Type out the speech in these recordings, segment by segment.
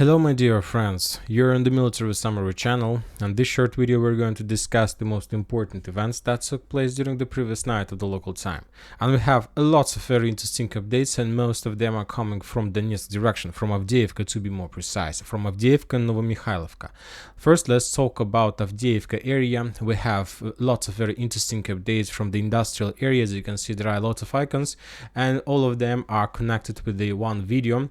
Hello my dear friends, you're on the Military Summary channel, and this short video we're going to discuss the most important events that took place during the previous night of the local time. And we have lots of very interesting updates, and most of them are coming from Donetsk direction, from Avdiivka to be more precise, from Avdiivka and Novomikhailivka. First, let's talk about Avdiivka area. We have lots of very interesting updates from the industrial areas. You can see there are a lot of icons, and all of them are connected with the one video.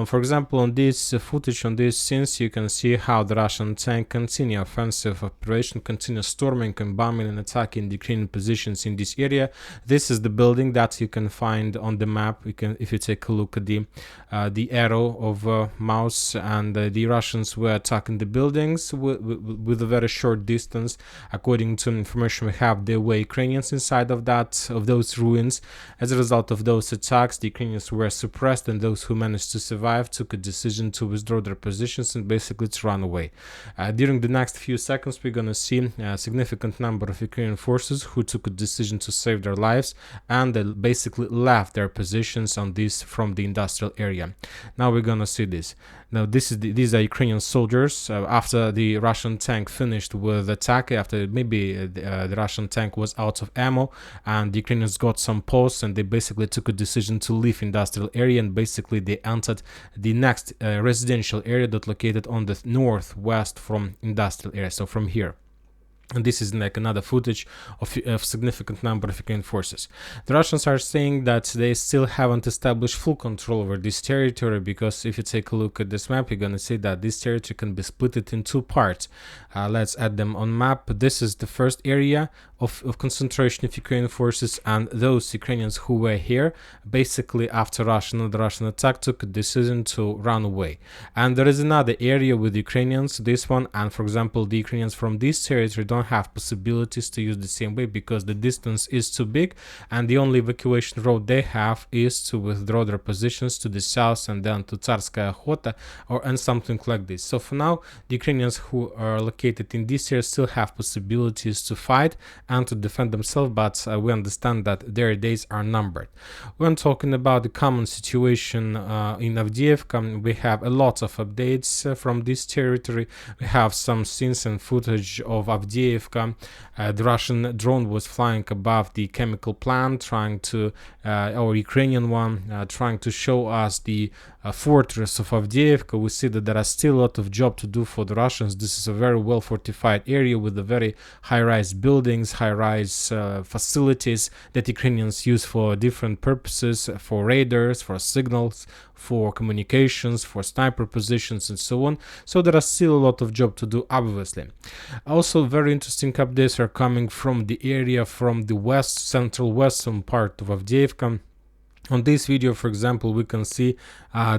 For example, on this footage, on these scenes, you can see how the Russian tank continue offensive operation, continue storming and bombing and attacking the Ukrainian positions in this area. This is the building that you can find on the map. You can, if you take a look at the arrow of mouse, and the Russians were attacking the buildings with a very short distance. According to information we have, there were Ukrainians inside of those ruins. As a result of those attacks, the Ukrainians were suppressed, and those who managed to survive took a decision to withdraw their positions and basically to run away. During the next few seconds, we're going to see a significant number of Ukrainian forces who took a decision to save their lives, and they basically left their positions on this from the industrial area. Now we're going to see this. Now these are Ukrainian soldiers. After the Russian tank finished with attack, after maybe the Russian tank was out of ammo, and the Ukrainians got some posts, and they basically took a decision to leave industrial area, and basically they entered the next residential area that located on the northwest from industrial area, so from here. And this is like another footage of significant number of Ukrainian forces. The Russians are saying that they still haven't established full control over this territory, because if you take a look at this map, you're going to see that this territory can be split in two parts. Let's add them on map. This is the first area of concentration of Ukrainian forces, and those Ukrainians who were here, basically after the Russian attack, took a decision to run away. And there is another area with Ukrainians, this one, and for example, the Ukrainians from this territory don't have possibilities to use the same way because the distance is too big, and the only evacuation road they have is to withdraw their positions to the south and then to Tsarskaya Khota and something like this. So for now, the Ukrainians who are located in this area still have possibilities to fight and to defend themselves, but we understand that their days are numbered. When talking about the common situation in Avdiivka, we have a lot of updates from this territory. We have some scenes and footage of Avdiivka. The Russian drone was flying above the chemical plant, trying to, or Ukrainian one, trying to show us the fortress of Avdiivka. We see that there are still a lot of job to do for the Russians. This is a very well fortified area with a very high-rise buildings, high-rise facilities that Ukrainians use for different purposes, for radars, for signals, for communications, for sniper positions, and so on. So there are still a lot of job to do, obviously. Also, very interesting updates are coming from the area from the central western part of Avdiivka. On this video, for example, we can see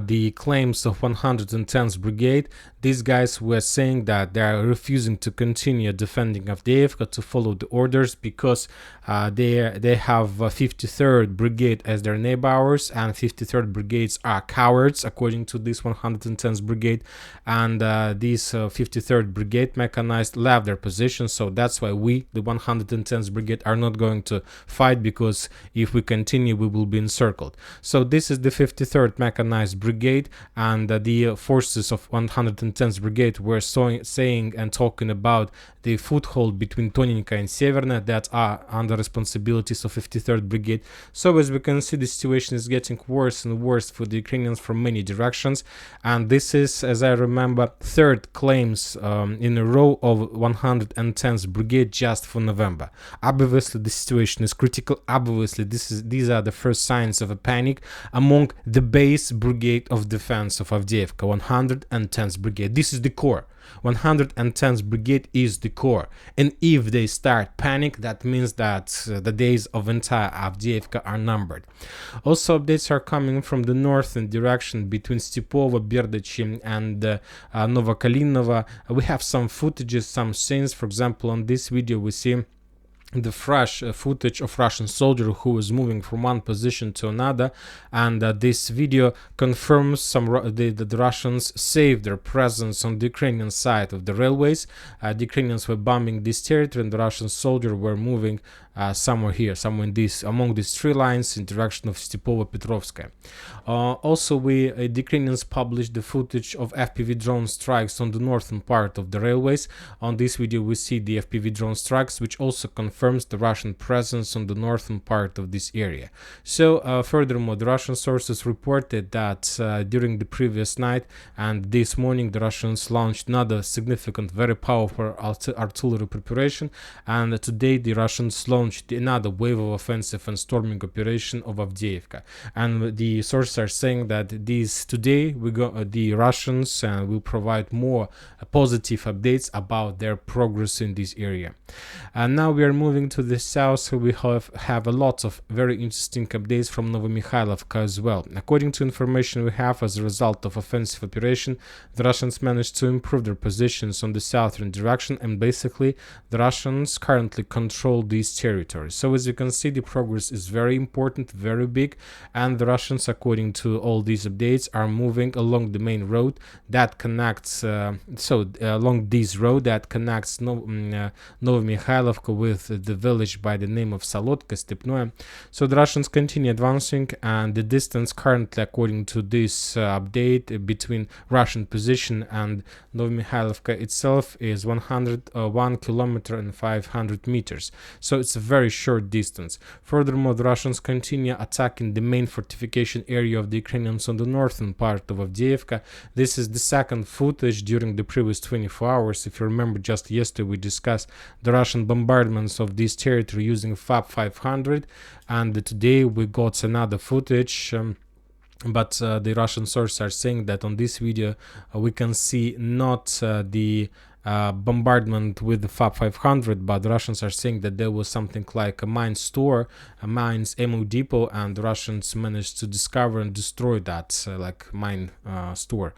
the claims of 110th Brigade. These guys were saying that they are refusing to continue defending Avdiivka, to follow the orders, because they have 53rd Brigade as their neighbors, and 53rd Brigades are cowards, according to this 110th Brigade. And this 53rd Brigade mechanized left their position, so that's why we, the 110th Brigade, are not going to fight, because if we continue, we will be encircled. So this is the 53rd Mechanized Brigade, and the forces of 110th Brigade were saying and talking about the foothold between Tonenka and Severna that are under responsibilities of 53rd Brigade. So as we can see, the situation is getting worse and worse for the Ukrainians from many directions, and this is, as I remember, third claims in a row of 110th Brigade just for November. Obviously the situation is critical. Obviously these are the first signs of a panic among the base brigade of defense of Avdiivka, 110th Brigade. This is the core. 110th Brigade is the core, and if they start panic, that means that the days of entire Avdiivka are numbered. Also, updates are coming from the northern direction between Stepovo, Berdichi, and Novokalinova. We have some footages, some scenes. For example, on this video we see the fresh footage of Russian soldier who was moving from one position to another, and this video confirms the Russians saved their presence on the Ukrainian side of the railways. The Ukrainians were bombing this territory, and the Russian soldiers were moving somewhere here, somewhere in this, among these three lines in direction of Stepovo-Petrovskaya. Also, the Ukrainians published the footage of FPV drone strikes on the northern part of the railways. On this video, we see the FPV drone strikes, which also confirms the Russian presence on the northern part of this area. So, furthermore, the Russian sources reported that during the previous night and this morning, the Russians launched another significant, very powerful artillery preparation, and today the Russians launched another wave of offensive and storming operation of Avdiivka. And the sources are saying that today the Russians will provide more positive updates about their progress in this area. And now we are moving to the south, so we have a lot of very interesting updates from Novomikhailivka as well. According to information we have, as a result of offensive operation, the Russians managed to improve their positions on the southern direction, and basically the Russians currently control these territories. So as you can see, the progress is very important, very big, and the Russians, according to all these updates, are moving along the main road that connects along this road that connects Novomikhailivka with the village by the name of Solotka Stepnoe. So the Russians continue advancing, and the distance currently, according to this update, between Russian position and Novomikhailivka itself is 101 kilometer and 500 meters. So it's a very short distance. Furthermore, the Russians continue attacking the main fortification area of the Ukrainians on the northern part of Avdiivka. This is the second footage during the previous 24 hours. If you remember, just yesterday we discussed the Russian bombardments of this territory using FAB 500, and today we got another footage. But the Russian sources are saying that on this video we can see not the bombardment with the FAB 500, but the Russians are saying that there was something like a mine store, a mines ammo depot, and the Russians managed to discover and destroy that mine store.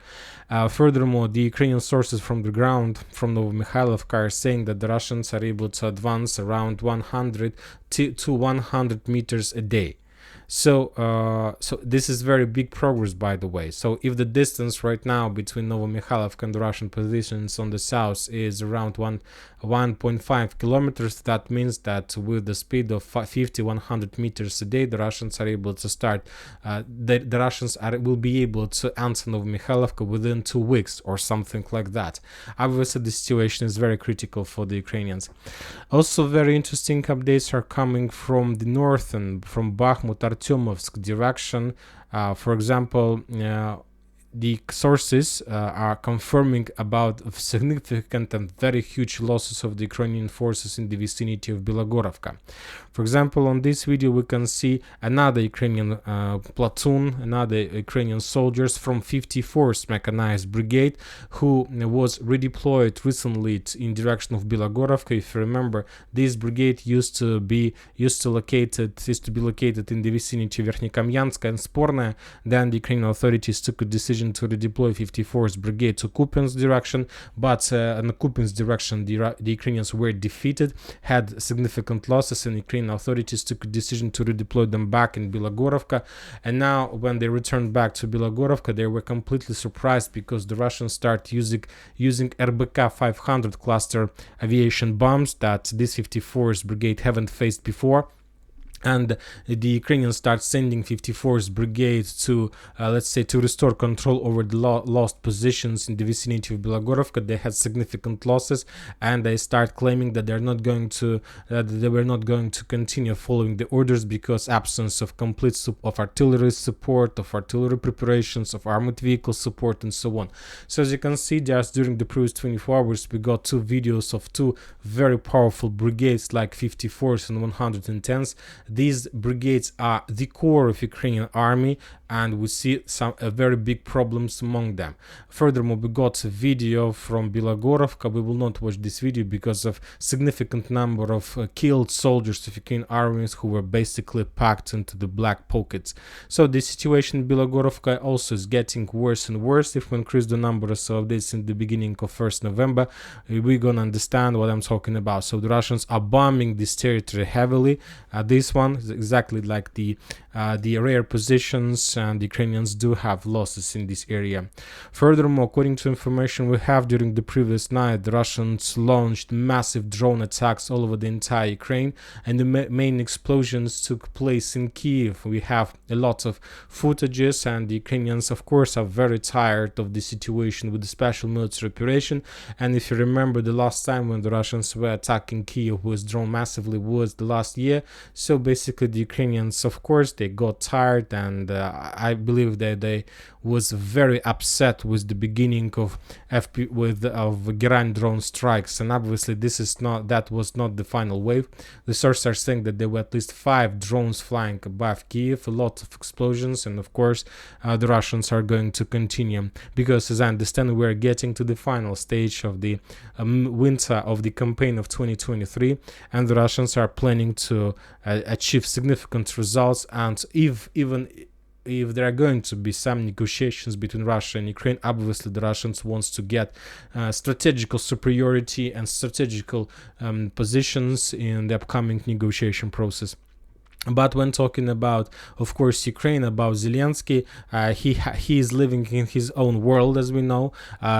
Furthermore, the Ukrainian sources from the ground from Novomikhailivka are saying that the Russians are able to advance around 100 to 100 meters a day. So this is very big progress, by the way. So if the distance right now between Novomikhailivka and the Russian positions on the south is around 1.5 kilometers, that means that with the speed of 100 meters a day, the Russians are able to start. The Russians will be able to answer Novomikhailivka within 2 weeks or something like that. Obviously, the situation is very critical for the Ukrainians. Also, very interesting updates are coming from the north and from Bakhmut, Artyomovsk direction. For example, the sources are confirming about significant and very huge losses of the Ukrainian forces in the vicinity of Bilogorovka. For example, on this video we can see another Ukrainian platoon, another Ukrainian soldiers from 54th Mechanized Brigade, who was redeployed recently in direction of Bilogorovka. If you remember, this brigade used to be located in the vicinity of Verkhnekamyanska and Spornaya. Then the Ukrainian authorities took a decision to redeploy 54th Brigade to Kupinsk direction, but in the Kupinsk direction the Ukrainians were defeated, had significant losses, and Ukrainian authorities took a decision to redeploy them back in Bilogorovka. And now when they returned back to Bilogorovka, they were completely surprised because the Russians start using RBK 500 cluster aviation bombs that this 54th Brigade haven't faced before. And the Ukrainians start sending 54th Brigade to, to restore control over the lost positions in the vicinity of Bilogorovka. They had significant losses, and they start claiming that they were not going to continue following the orders because absence of complete of artillery support, of artillery preparations, of armored vehicle support, and so on. So as you can see, just during the previous 24 hours, we got two videos of two very powerful brigades like 54th and 110th. These brigades are the core of Ukrainian army, and we see some very big problems among them. Furthermore, we got a video from Bilogorovka. We will not watch this video because of significant number of killed soldiers of Ukrainian armies who were basically packed into the black pockets. So the situation in Bilogorovka also is getting worse and worse. If we increase the number of this in the beginning of 1st November, we're gonna understand what I'm talking about. So the Russians are bombing this territory heavily. This one is exactly like the rare positions, and the Ukrainians do have losses in this area. Furthermore, according to information we have, during the previous night, the Russians launched massive drone attacks all over the entire Ukraine, and the main explosions took place in Kiev. We have a lot of footages, and the Ukrainians, of course, are very tired of the situation with the special military operation. And if you remember, the last time when the Russians were attacking Kiev with drone massively was the last year. So basically the Ukrainians, of course, they got tired, and I believe that they was very upset with the beginning of Geran drone strikes, and obviously that was not the final wave. The sources are saying that there were at least 5 drones flying above Kiev, a lot of explosions, and of course the Russians are going to continue, because as I understand, we're getting to the final stage of the winter of the campaign of 2023, and the Russians are planning to achieve significant results. And even if there are going to be some negotiations between Russia and Ukraine, obviously the Russians wants to get strategical superiority and strategical positions in the upcoming negotiation process. But when talking about, of course, Ukraine, about Zelensky, he is living in his own world, as we know.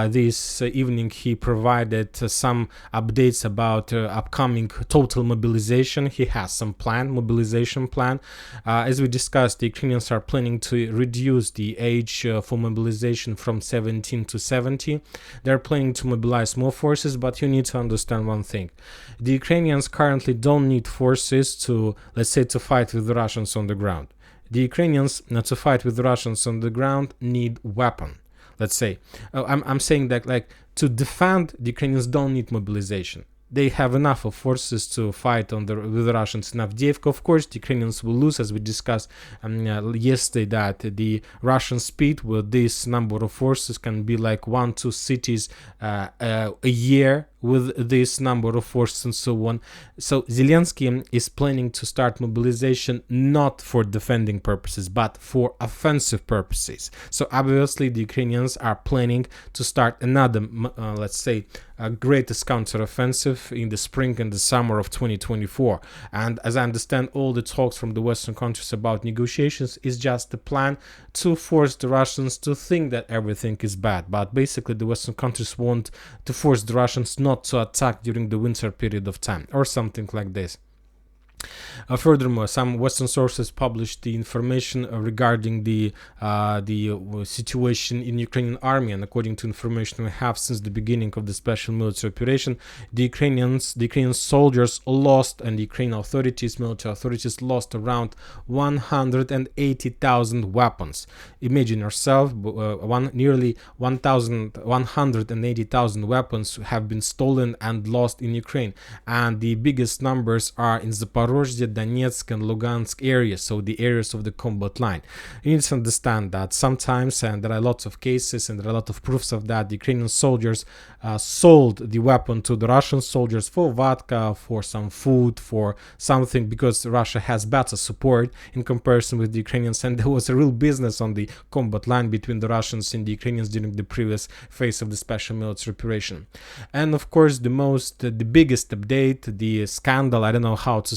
This evening he provided some updates about upcoming total mobilization. He has some mobilization plan. As we discussed, the Ukrainians are planning to reduce the age for mobilization from 17 to 70. They're planning to mobilize more forces, but you need to understand one thing. The Ukrainians currently don't need forces to, let's say, to fight with the Russians on the ground. The Ukrainians, not to fight with the Russians on the ground, need weapon. Let's say, I'm saying that, like, to defend, the Ukrainians don't need mobilization. They have enough of forces to fight with the Russians in Avdiivka. Of course, the Ukrainians will lose, as we discussed yesterday, that the Russian speed with this number of forces can be like 1-2 cities a year with this number of forces and so on. So Zelensky is planning to start mobilization not for defending purposes, but for offensive purposes. So obviously the Ukrainians are planning to start another, let's say, greatest counteroffensive in the spring and the summer of 2024. And as I understand, all the talks from the Western countries about negotiations is just a plan to force the Russians to think that everything is bad. But basically the Western countries want to force the Russians not to attack during the winter period of time, or something like this. Furthermore, some Western sources published the information regarding the situation in Ukrainian army, and according to information we have since the beginning of the special military operation, the Ukrainian soldiers lost, and the Ukrainian military authorities lost around 180,000 weapons. Imagine yourself, nearly 180,000 weapons have been stolen and lost in Ukraine, and the biggest numbers are in Zaporozhye, Donetsk and Lugansk areas, so the areas of the combat line. You need to understand that sometimes, and there are lots of cases and there are a lot of proofs of that, the Ukrainian soldiers sold the weapon to the Russian soldiers for vodka, for some food, for something, because Russia has better support in comparison with the Ukrainians, and there was a real business on the combat line between the Russians and the Ukrainians during the previous phase of the special military operation. And of course the biggest update, the scandal, I don't know how to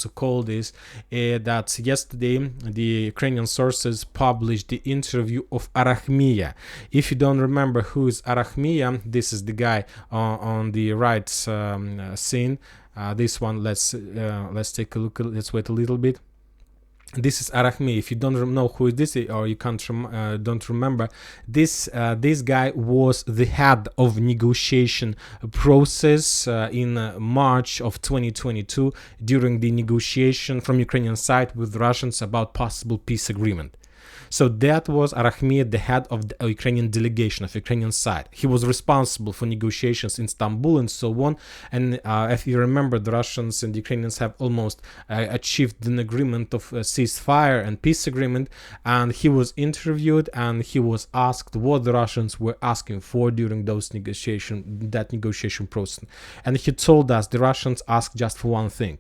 call this, that yesterday the Ukrainian sources published the interview of Arachmia. If you don't remember who is Arachmia, this is the guy on the right scene. This one, let's take a look. Let's wait a little bit. This is Arachmi. If you don't know who is this, or you don't remember, this guy was the head of negotiation process in March of 2022 during the negotiation from Ukrainian side with Russians about possible peace agreement. So that was Arahmiev, the head of the Ukrainian delegation of Ukrainian side. He was responsible for negotiations in Istanbul and so on. And if you remember, the Russians and the Ukrainians have almost achieved an agreement of ceasefire and peace agreement. And he was interviewed and he was asked what the Russians were asking for during that negotiation process. And he told us the Russians asked just for one thing.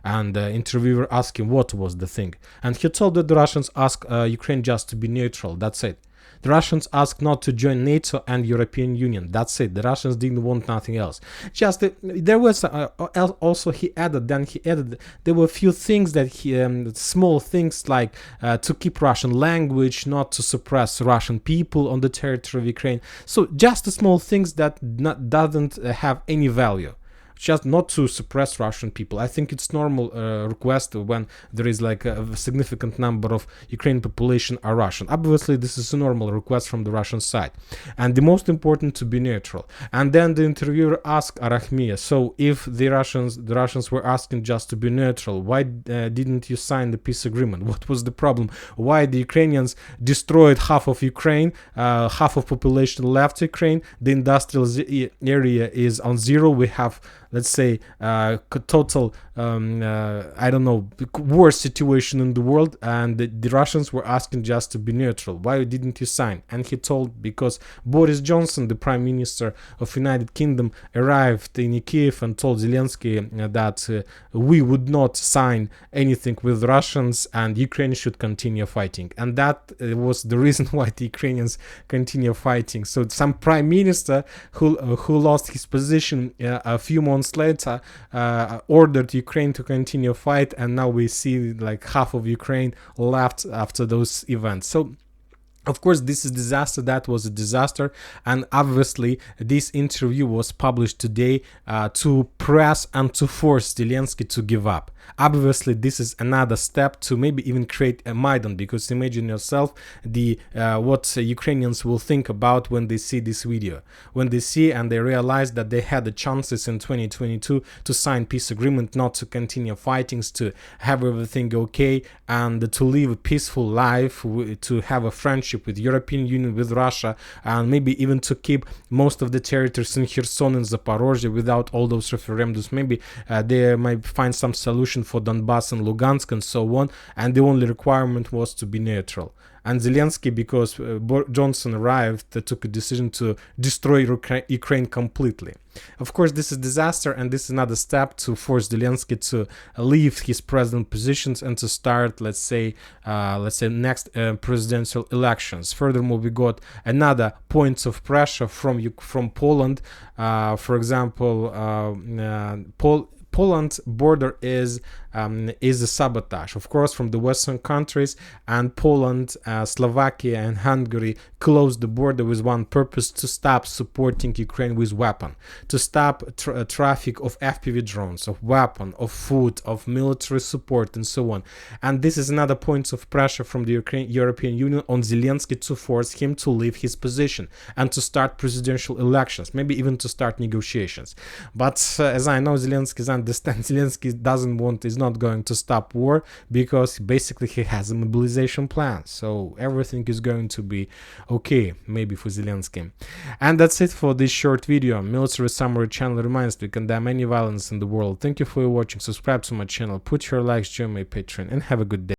And the interviewer asked him what was the thing. And he told that the Russians asked Ukraine just to be neutral. That's it. The Russians asked not to join NATO and European Union. That's it. The Russians didn't want nothing else. Just there was also he added there were a few things that small things like to keep Russian language, not to suppress Russian people on the territory of Ukraine. So just the small things that doesn't have any value. Just not to suppress Russian people. I think it's normal request when there is like a significant number of Ukrainian population are Russian. Obviously, this is a normal request from the Russian side. And the most important to be neutral. And then the interviewer asked Arahmiev, so if the Russians were asking just to be neutral, why didn't you sign the peace agreement? What was the problem? Why the Ukrainians destroyed half of Ukraine, half of population left Ukraine, the industrial area is on zero, we have, let's say, total, I don't know, worst situation in the world, and the Russians were asking just to be neutral. Why didn't you sign? And he told, because Boris Johnson, the Prime Minister of United Kingdom, arrived in Kiev and told Zelensky that we would not sign anything with Russians and Ukraine should continue fighting. And that was the reason why the Ukrainians continue fighting. So some Prime Minister who lost his position a few months later ordered Ukraine to continue fight, and now we see like half of Ukraine left after those events. So of course, this is disaster. That was a disaster, and obviously, this interview was published today to press and to force Zelensky to give up. Obviously, this is another step to maybe even create a Maidan, because imagine yourself what Ukrainians will think about when they see this video, when they see and they realize that they had the chances in 2022 to sign peace agreement, not to continue fighting, to have everything okay, and to live a peaceful life, to have a friendship with European Union, with Russia, and maybe even to keep most of the territories in Kherson and Zaporozhye without all those referendums. Maybe they might find some solution for Donbass and Lugansk and so on, and the only requirement was to be neutral. And Zelensky, because Johnson arrived, took a decision to destroy Ukraine completely. Of course, this is disaster, and this is another step to force Zelensky to leave his president positions and to start, let's say next presidential elections. Furthermore, we got another points of pressure from Poland. For example, Poland's border is a sabotage, of course, from the Western countries, and Poland, Slovakia, and Hungary closed the border with one purpose: to stop supporting Ukraine with weapon, to stop traffic of FPV drones, of weapon, of food, of military support, and so on. And this is another point of pressure from the European Union on Zelensky to force him to leave his position and to start presidential elections, maybe even to start negotiations. But as I know, Zelensky is not going to stop war, because basically he has a mobilization plan. So everything is going to be okay, maybe for Zelensky. And that's it for this short video. Military Summary channel reminds we condemn any violence in the world. Thank you for watching. Subscribe to my channel, put your likes, join my Patreon, and have a good day.